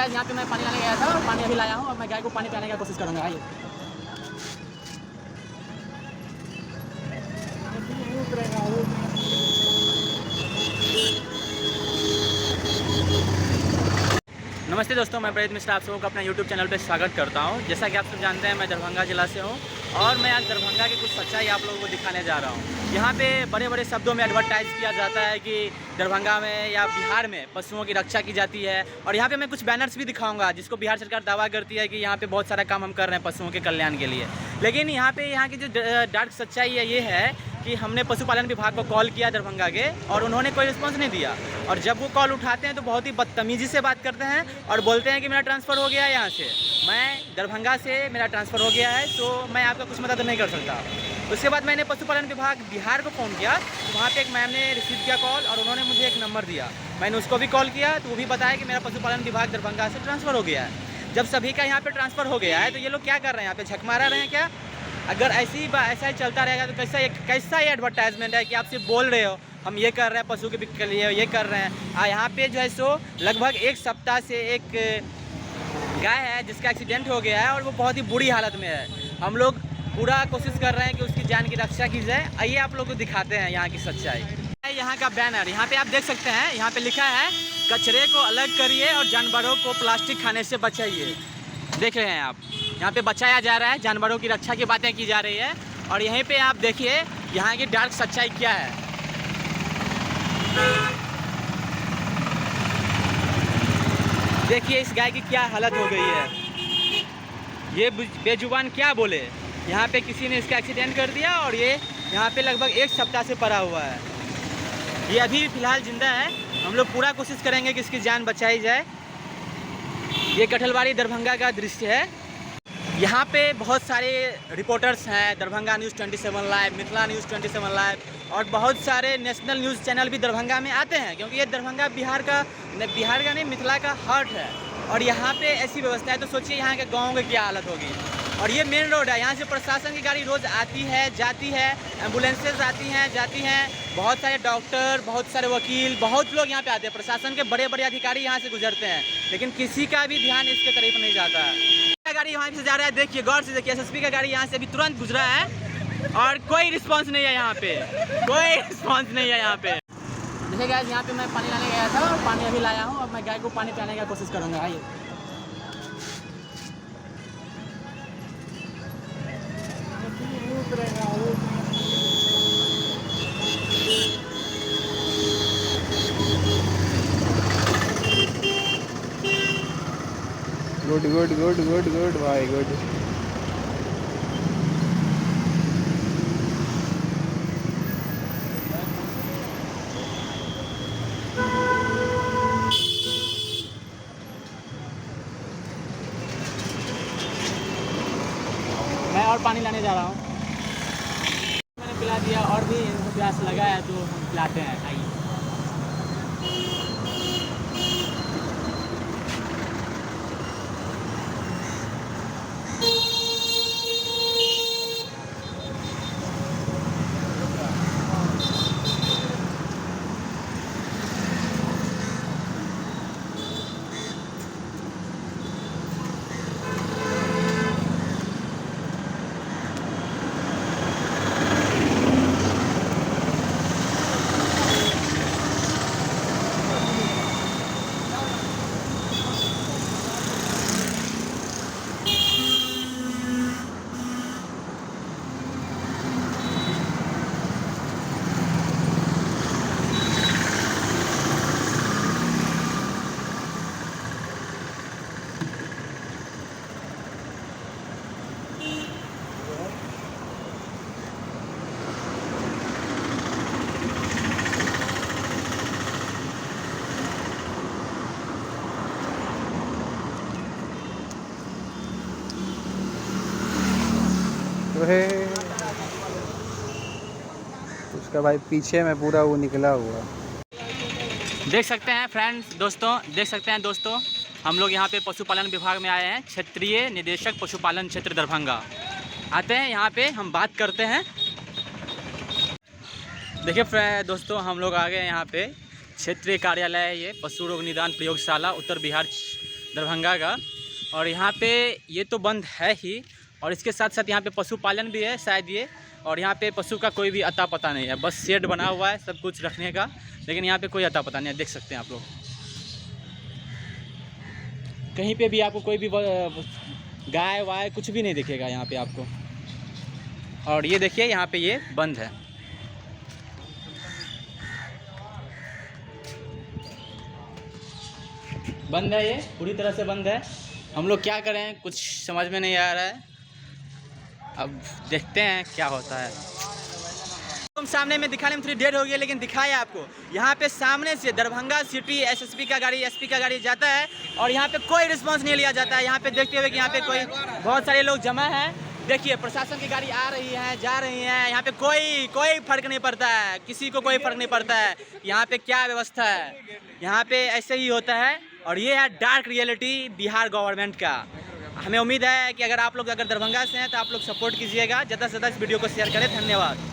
Guys यहाँ पे मैं पानी लाने गया था और पानी अभी लाया हूँ और मैं गाय को पानी पिलाने की कोशिश करूँगा। आइए। नमस्ते दोस्तों, मैं प्रेरित मिश्रा आप सबों को अपना YouTube चैनल पर स्वागत करता हूं। जैसा कि आप सब जानते हैं, मैं दरभंगा ज़िला से हूं और मैं आज दरभंगा की कुछ सच्चाई आप लोगों को दिखाने जा रहा हूं। यहां पे बड़े बड़े शब्दों में एडवर्टाइज़ किया जाता है कि दरभंगा में या बिहार में पशुओं की रक्षा की जाती है। और यहाँ पे मैं कुछ बैनर्स भी दिखाऊंगा जिसको बिहार सरकार दावा करती है कि यहाँ पे बहुत सारा काम हम कर रहे हैं पशुओं के कल्याण के लिए। लेकिन यहाँ की जो डार्क सच्चाई है ये है कि हमने पशुपालन विभाग को कॉल किया दरभंगा के और उन्होंने कोई रिस्पॉन्स नहीं दिया। और जब वो कॉल उठाते हैं तो बहुत ही बदतमीज़ी से बात करते हैं और बोलते हैं कि मेरा ट्रांसफ़र हो गया है यहाँ से, मैं दरभंगा से मेरा ट्रांसफ़र हो गया है तो मैं आपका कुछ मदद नहीं कर सकता। उसके बाद मैंने पशुपालन विभाग बिहार को फ़ोन किया तो वहाँ पे एक मैम ने रिसीव किया कॉल और उन्होंने मुझे एक नंबर दिया। मैंने उसको भी कॉल किया तो वो भी बताया कि मेरा पशुपालन विभाग दरभंगा से ट्रांसफ़र हो गया है। जब सभी का यहाँ पे ट्रांसफ़र हो गया है तो ये लोग क्या कर रहे हैं, यहाँ पे झक मारा रहे हैं क्या? अगर ऐसा ही चलता रहेगा तो कैसा ये एडवर्टाइजमेंट है कि आपसे बोल रहे हो हम ये कर रहे हैं पशु के लिए, ये कर रहे हैं। यहाँ पे जो है सो लगभग एक सप्ताह से एक गाय है जिसका एक्सीडेंट हो गया है और वो बहुत ही बुरी हालत में है। हम लोग पूरा कोशिश कर रहे हैं कि उसकी जान की रक्षा की जाए। आइए आप लोग को दिखाते हैं यहाँ की सच्चाई। यहाँ का बैनर यहाँ पे आप देख सकते हैं, यहाँ पे लिखा है कचरे को अलग करिए और जानवरों को प्लास्टिक खाने से बचाइए। देख रहे हैं आप, यहाँ पे बचाया जा रहा है, जानवरों की रक्षा की बातें की जा रही है। और यहीं पे आप देखिए यहाँ की डार्क सच्चाई क्या है। देखिए इस गाय की क्या हालत हो गई है, ये बेजुबान क्या बोले। यहाँ पे किसी ने इसका एक्सीडेंट कर दिया और ये यहाँ पे लगभग एक सप्ताह से पड़ा हुआ है। ये अभी फ़िलहाल जिंदा है। हम लोग पूरा कोशिश करेंगे कि इसकी जान बचाई जाए। ये कठलवाड़ी दरभंगा का दृश्य है। यहाँ पे बहुत सारे रिपोर्टर्स हैं, Darbhanga news 27 live, Mithila news 27 live और बहुत सारे नेशनल न्यूज़ चैनल भी दरभंगा में आते हैं क्योंकि ये दरभंगा बिहार का नहीं मिथिला का हार्ट है। और यहाँ पे ऐसी व्यवस्था है तो सोचिए यहाँ के गाँव की क्या हालत होगी। और ये मेन रोड है, यहाँ से प्रशासन की गाड़ी रोज़ आती है जाती है, एम्बुलेंसेज आती हैं जाती हैं, बहुत सारे डॉक्टर, बहुत सारे वकील, बहुत लोग यहाँ पे आते हैं। प्रशासन के बड़े बड़े अधिकारी यहाँ से गुजरते हैं लेकिन किसी का भी ध्यान इसके तरफ नहीं जाता है। गाड़ी वहाँ से जा रहा है, देखिए गौर से देखिए, एसएसपी का गाड़ी यहाँ से अभी तुरंत गुजरा है और कोई रिस्पांस नहीं है यहाँ पे, कोई रिस्पांस नहीं है यहाँ पे। देखिए गाइस यहाँ पे मैं पानी लाने गया था और पानी अभी लाया हूँ। अब मैं गाय को पानी पिलाने की कोशिश करूँगा। आइए। Good good good good good भाई गुड। मैं और पानी लाने जा रहा हूँ। मैंने पिला दिया और भी इनको प्यास लगा है तो हम पिलाते हैं। आइए। उसका भाई पीछे में पूरा वो निकला हुआ। देख सकते हैं फ्रेंड्स, देख सकते हैं दोस्तों, हम लोग यहाँ पे पशुपालन विभाग में आए हैं। क्षेत्रीय निदेशक पशुपालन क्षेत्र दरभंगा आते हैं, यहाँ पे हम बात करते हैं। देखिए दोस्तों, हम लोग आ गए यहाँ पे क्षेत्रीय कार्यालय, ये पशु रोग निदान प्रयोगशाला उत्तर बिहार दरभंगा का। और यहाँ पे ये तो बंद है ही, और इसके साथ साथ यहाँ पे पशुपालन भी है शायद ये, और यहाँ पे पशु का कोई भी अता पता नहीं है, बस शेड बना हुआ है सब कुछ रखने का, लेकिन यहाँ पे कोई अता पता नहीं है। देख सकते हैं आप लोग, कहीं पे भी आपको कोई भी गाय वाय कुछ भी नहीं दिखेगा यहाँ पे आपको। और ये देखिए यहाँ पे ये बंद है। बंद है, ये पूरी तरह से बंद है। हम लोग क्या करें, कुछ समझ में नहीं आ रहा है, अब देखते हैं क्या होता है। तुम सामने में दिखाने में थोड़ी देर हो गई, लेकिन दिखाया आपको। यहाँ पे सामने से दरभंगा सिटी एसएसपी का गाड़ी, एसपी का गाड़ी जाता है और यहाँ पे कोई रिस्पांस नहीं लिया जाता है। यहाँ पे देखते हुए कि यहाँ पे कोई बहुत सारे लोग जमा हैं। देखिए प्रशासन की गाड़ी आ रही है, जा रही है, यहाँ पे कोई फर्क नहीं पड़ता है, किसी को कोई फर्क नहीं पड़ता है यहाँ पे क्या व्यवस्था है। यहाँ पे ऐसे ही होता है। और ये है डार्क रियलिटी बिहार गवर्नमेंट का। हमें उम्मीद है कि अगर आप लोग दरभंगा से हैं तो आप लोग सपोर्ट कीजिएगा, ज़्यादा से ज़्यादा इस वीडियो को शेयर करें। धन्यवाद।